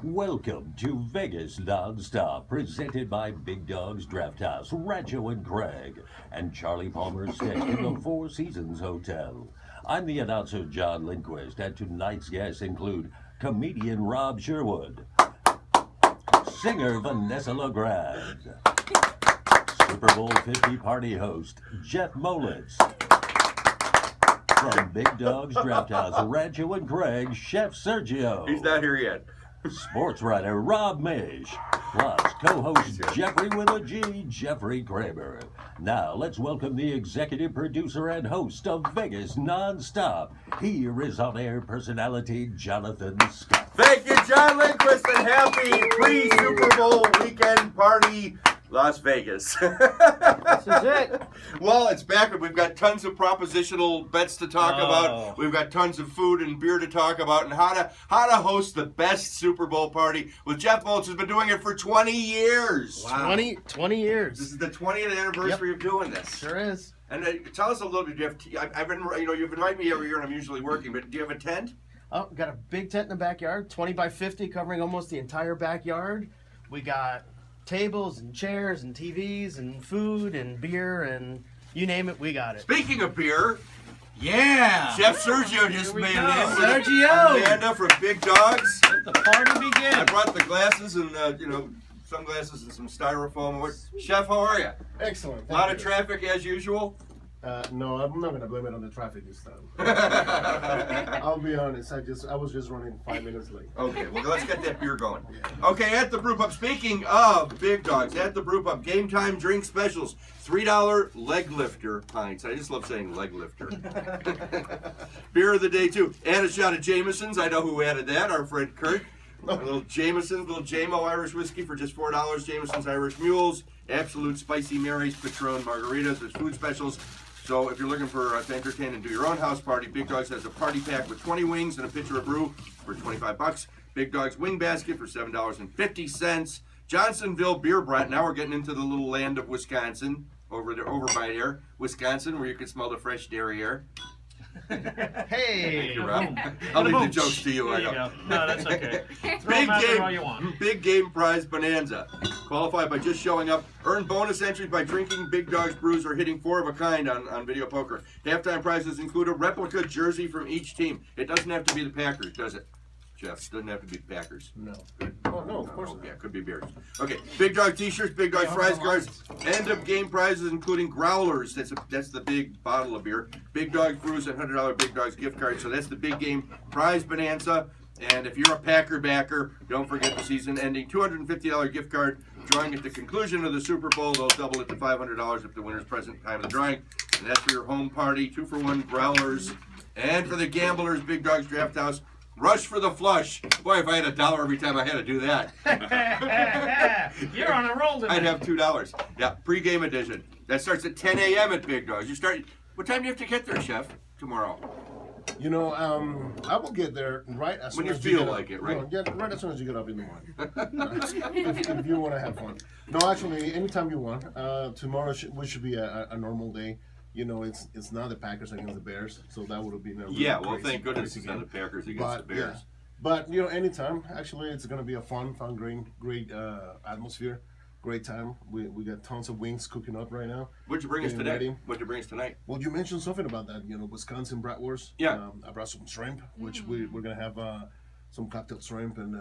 Welcome to Vegas Nonstop, presented by Big Dog's Draft House, Rancho and Craig, and Charlie Palmer's Sketch in the Four Seasons Hotel. I'm the announcer, John Lindquist, and tonight's guests include comedian Rob Sherwood, singer Vanessa LeGrand, Super Bowl 50 party host Jeff Molitz, from Big Dog's Draft House, Rancho and Craig, Chef Sergio. He's not here yet. Sports writer Rob Mish, plus co-host Jeffrey with a G, Jeffrey Kramer. Now let's welcome the executive producer and host of Vegas Nonstop. Here is on-air personality Jonathan Scott. Thank you, John Lindquist, and happy pre-Super Bowl weekend party, Las Vegas. This is it. Well, it's back. We've got tons of propositional bets to talk about. We've got tons of food and beer to talk about, and how to host the best Super Bowl party with Jeff Molitz, who's been doing it for 20 years. Wow. 20 years. This is the 20th anniversary of doing this. Sure is. And tell us a little bit, Jeff. I've been, you've invited me every year, and I'm usually working. But do you have a tent? Oh, got a big tent in the backyard, 20 by 50, covering almost the entire backyard. We got tables and chairs and TVs and food and beer and you name it, we got it. Speaking of beer, yeah, Chef Sergio just made it in. Sergio! Amanda from Big Dogs. let the party begin. I brought the glasses and sunglasses and some styrofoam. Chef, how are you? Excellent. A lot of traffic as usual. No, I'm not gonna blame it on the traffic this time. I'll be honest. I was just running 5 minutes late. Okay, well let's get that beer going. Okay, at the brew pub. Speaking of Big Dogs, at the brew pub, game time drink specials. $3 leg lifter pints. I just love saying leg lifter. Beer of the day too. Add a shot of Jameson's. I know who added that. Our friend Kurt. A little Jameson's, little JMO Irish whiskey for just $4. Jameson's Irish Mules. Absolute Spicy Marys, Patron Margaritas. There's food specials. So if you're looking for to entertain and do your own house party, Big Dogs has a party pack with 20 wings and a pitcher of brew for $25. Big Dogs wing basket for $7.50. Johnsonville Beer Brat. Now we're getting into the little land of Wisconsin, over by there, Wisconsin, where you can smell the fresh dairy air. Hey! Thank you, Rob. I'll leave the jokes to you. There I you know. go. No, that's okay. Throw Big them out there all you game, want. big game prize bonanza. Qualify by just showing up. Earn bonus entries by drinking Big Dogs brews or hitting 4 of a kind on video poker. Halftime prizes include a replica jersey from each team. It doesn't have to be the Packers, does it, Jeff? It doesn't have to be the Packers. No. Good. Oh no, of course not. Yeah, it could be beers. Okay, Big Dog T-shirts, Big Dog fries cards, end of game prizes including growlers. That's the big bottle of beer. Big Dog brews and $100 Big Dogs gift card. So that's the big game prize bonanza. And if you're a Packer backer, don't forget the season-ending $250 gift card. Drawing at the conclusion of the Super Bowl, they'll double it to $500 if the winner's present time of the drawing. And that's for your home party. 2-for-1 growlers. And for the gamblers, Big Dog's Draft House. Rush for the flush. Boy, if I had $1 every time I had to do that, You're on a roll today. I'd have $2. Yeah, pre-game edition. That starts at 10 a.m. at Big Dogs. What time do you have to get there, Chef, tomorrow? You know, I will get there right as soon When you as feel get like up. it, right? No, yeah, right as soon as you get up in the morning. if you want to have fun. No, actually, anytime you want. Tomorrow should be a normal day. You know, it's not the Packers against the Bears, so that would have been a really Well, thank goodness it's not the Packers against the Bears. Yeah. But you know, anytime. Actually, it's gonna be a fun, great atmosphere, great time. We got tons of wings cooking up right now. What'd you bring us Getting today? ready. What'd you bring us tonight? Well, you mentioned something about that. You know, Wisconsin bratwurst. Yeah. I brought some shrimp, which we're gonna have some cocktail shrimp and.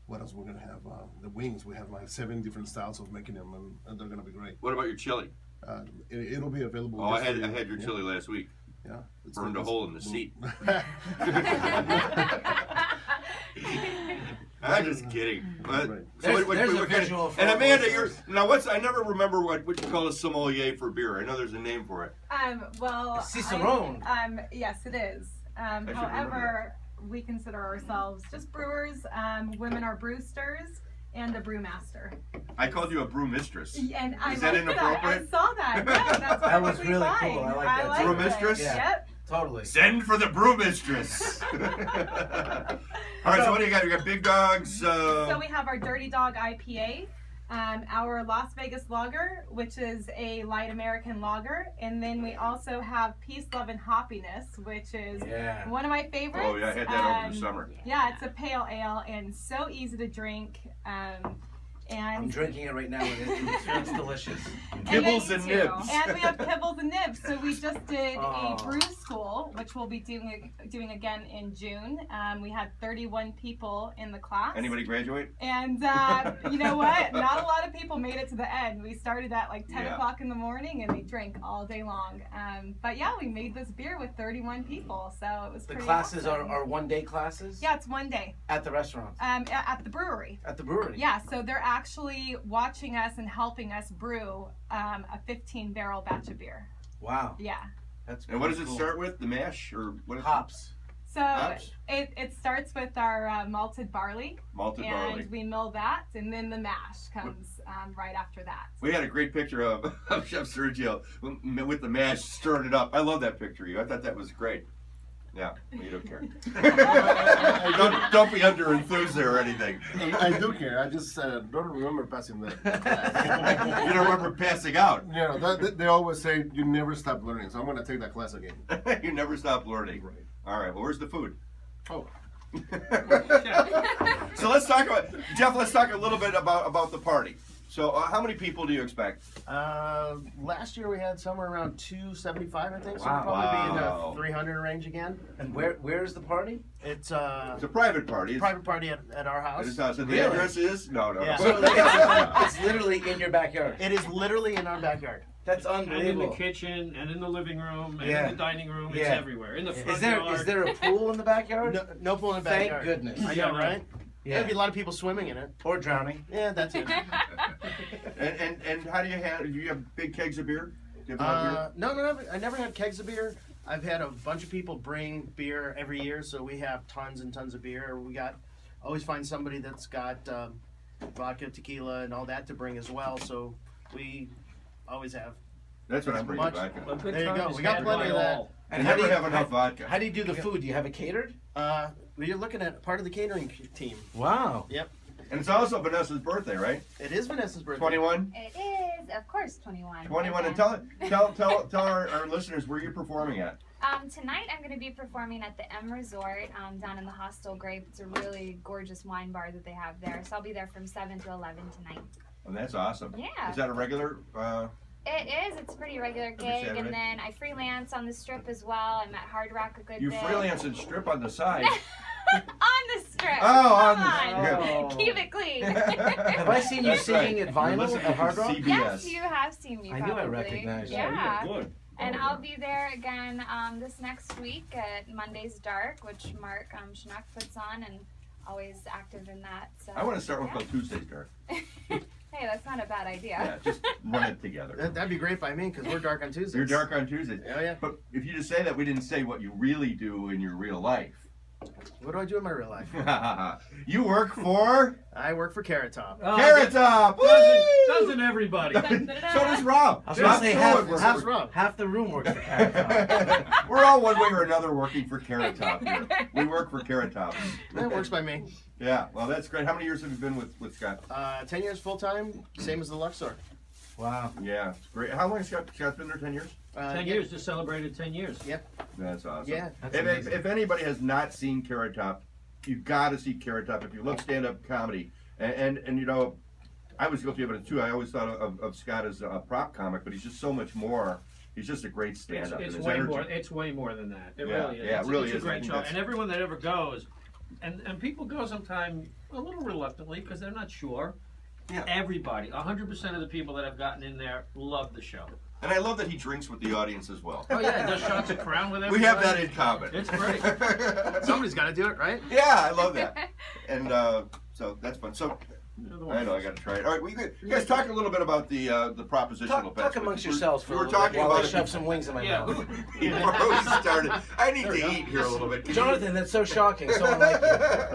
What else we're gonna have? The wings. We have like 7 different styles of making them, and they're gonna be great. What about your chili? It'll be available. Oh, I this week. had your chili last week. Yeah, it's Burned a hole in the seat. I'm just kidding. But, Right. so There's a what kind visual of, for and all Amanda, listeners. I never remember what you call a sommelier for beer. I know there's a name for it. Well, Cicerone. Yes, it is. remember However, we consider ourselves just brewers. Women are brewsters and a brewmaster. I called you a brew mistress. And I Is that liked inappropriate? I saw that. Yeah, that's That was perfectly really fine. cool. I like that. Brew liked it. mistress? Yeah. Yep. Totally. Send for the brew mistress. All right, so what do you got? You got Big Dogs. So we have our Dirty Dog IPA. our Las Vegas lager, which is a light American lager, and then we also have Peace, Love, and Happiness, which is one of my favorites. Oh yeah, I had that over the summer. Yeah, it's a pale ale and so easy to drink. I'm And drinking it right now, and it's delicious. Kibbles and nibs. And we have kibbles and nibs. So we just did Oh. a brew school, which we'll be doing again in June. We had 31 people in the class. Anybody graduate? And you know what? Not a lot of people made it to the end. We started at like 10 Yeah. o'clock in the morning, and they drank all day long. But yeah, we made this beer with 31 people, so it was The pretty classes awesome. are one-day classes? Yeah, it's one day. At the restaurant? At the brewery. At the brewery? Yeah, so they're actually watching us and helping us brew a 15-barrel batch of beer. Wow. Yeah. That's And what does it cool. start with? The mash or what? Is Hops. So Hops? it starts with our malted barley, Malted and barley. we mill that, and then the mash comes right after that. We had a great picture of Chef Sergio with the mash stirring it up. I love that picture of you. I thought that was great. Yeah, well, you don't care. don't be under enthused there or anything. I do care. I just don't remember passing that. You don't remember passing out. You know, they always say you never stop learning, so I'm gonna take that class again. You never stop learning. Right. All right. Well, where's the food? Oh. So let's talk about Jeff. Let's talk a little bit about the party. So how many people do you expect? Last year we had somewhere around 275, I think. So Wow. we'll probably be in Wow. the 300 range again. And where's the party? It's It's a private party. It's private party at our at house. his house. And the Really? address is no. Yeah. So it's literally in your backyard. It is literally in our backyard. That's And in the unbelievable. kitchen, and in the living room, and Yeah. in the dining room. It's Yeah. everywhere. In the front Is there yard. a pool in the backyard? No pool in the Thank backyard. goodness. I know, right? Yeah. There'd be a lot of people swimming in it. Or drowning. Yeah, that's it. And how do you have? Do you have big kegs of beer? Do you have a lot of beer? No, I never had kegs of beer. I've had a bunch of people bring beer every year, so we have tons and tons of beer. Always find somebody that's got vodka, tequila, and all that to bring as well. So we always have. That's what I'm bringing much. vodka. A good There you time go. is We got had plenty by of that. all. I never have enough vodka. How do you do the food? Do you have it catered? We're looking at part of the catering team. Wow. Yep, And it's also Vanessa's birthday, right? it is Vanessa's birthday. 21. It is, of course, 21. 21. And Again. tell our listeners where you're performing at. Tonight I'm going to be performing at the M Resort down in the Hostel Grape. It's a really gorgeous wine bar that they have there. So I'll be there from 7 to 11 tonight. And that's awesome. Yeah. Is that a regular? It is. It's a pretty regular gig. Saturday? And then I freelance on the Strip as well. I'm at Hard Rock a good You bit. freelance and strip on the side. On the Strip. Oh, on Come the Strip. Keep it clean. Have I seen you That's singing right. at Vinyl You're listening at to Hard Rock? CBS. Yes, you have seen me I knew I probably. recognized you. Yeah. Good. And I'll be there again this next week at Monday's Dark, which Mark Schnuck puts on, and always active in that. So I want to start one yeah. called Tuesdays Dark. Hey, that's not a bad idea. Yeah, just run it together. That'd be great by me because we're dark on Tuesdays. You're dark on Tuesdays. Oh yeah. But if you just say that, we didn't say what you really do in your real life. What do I do in my real life? You work for I work for Carrot Top. Oh, Carrot Top. Doesn't everybody? So does Rob. I was going to say half, Rob. half the room works for Carrot Top. We're all one way or another working for Carrot Top here. We work for Carrot Top. That works by me. Yeah, well, that's great. How many years have you been with Scott? 10 years full time, same as the Luxor. Wow. Yeah, it's great. How long has Scott's been there? 10 years? 10 years, just celebrated 10 years. That's awesome. Yeah. That's If amazing. if anybody has not seen Carrot Top, you've got to see Carrot Top. If you love stand-up comedy, and you know, I was guilty of it too. I always thought of Scott as a prop comic, but he's just so much more. He's just a great stand-up. It's and his way energy. more. It's way more than that. It Yeah, really is. yeah, it It's- really it's is. a I great think show, that's- and everyone that ever goes, and people go sometimes a little reluctantly because they're not sure. Yeah. Everybody, 100% of the people that have gotten in there love the show. And I love that he drinks with the audience as well. Oh yeah, does shots of Crown with everybody. We have that in common. It's great. Somebody's got to do it, right? Yeah, I love that. And so that's fun. So You're the I know one. I got to try it. All right, you guys talk a little bit about the propositional Talk amongst yourselves for We a were little talking bit while I about it shove some wings in my Yeah. mouth. before we started. I need to eat here a little bit. Jonathan, that's so shocking. So unlike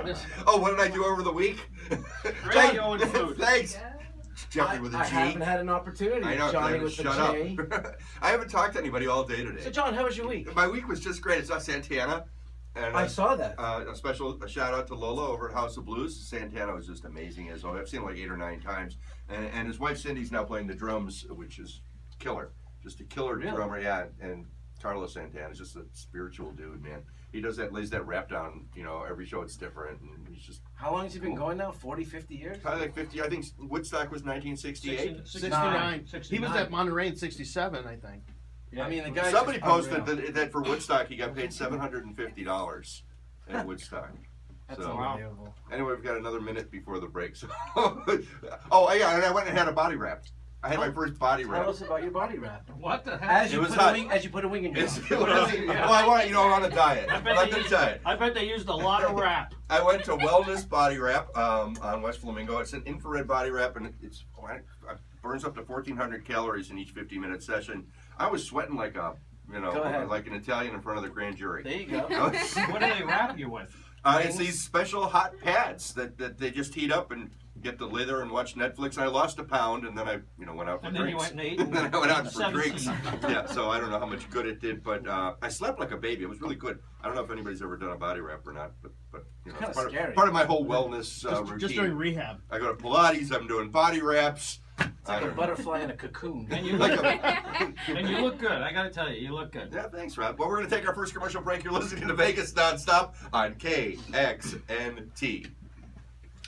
you. Oh, what did I do over the week? Radio and food. Thanks. Jeffrey with a G. I haven't had an opportunity. I know, 'cause I Johnny haven't with the shut J. up. I haven't talked to anybody all day today. So John, how was your week? My week was just great. I saw Santana. And I saw that. a shout out to Lola over at House of Blues. Santana was just amazing as always. I've seen him like 8 or 9 times. And his wife Cindy's now playing the drums, which is killer. Just a killer drummer, yeah. And Carlos Santana is just a spiritual dude, man. He does that, lays that rap down, you know, every show it's different. And he's just. How long has he been going now? 40, 50 years? Probably like 50. I think Woodstock was 1968. 69. He was at Monterey in 67, I think. Yeah. I mean, the guy. Somebody posted that for Woodstock he got paid $750 at Woodstock. That's So, unbelievable. anyway, we've got another minute before the break. So, oh yeah, and I went and had a body wrap. I had my first body Tell wrap. us about your body wrap. What the heck? As It you was put hot. a wing, as you put a wing in your It's, mouth. well, I want, you know, I'm on a diet. I I'm bet not they gonna used- tell you. I bet they used a lot of rap. I went to Wellness Body Wrap on West Flamingo. It's an infrared body wrap, and it burns up to 1,400 calories in each 50-minute session. I was sweating like Go ahead. like an Italian in front of the grand jury. There you go. What do they wrap you with? It's these special hot pads that they just heat up and get the leather and watch Netflix. I lost a pound, and then I went out for And then you drinks. went and ate. And then I went out for 17. drinks. Yeah, so I don't know how much good it did, but I slept like a baby. It was really good. I don't know if anybody's ever done a body wrap or not, but you know, Kinda it's scary. part of my whole wellness routine. Just during rehab. I go to Pilates. I'm doing body wraps. It's like a butterfly in a cocoon. And you look, and you look good. I gotta tell you, you look good. Yeah, thanks, Rob. Well, we're going to take our first commercial break. You're listening to Vegas Nonstop on KXNT.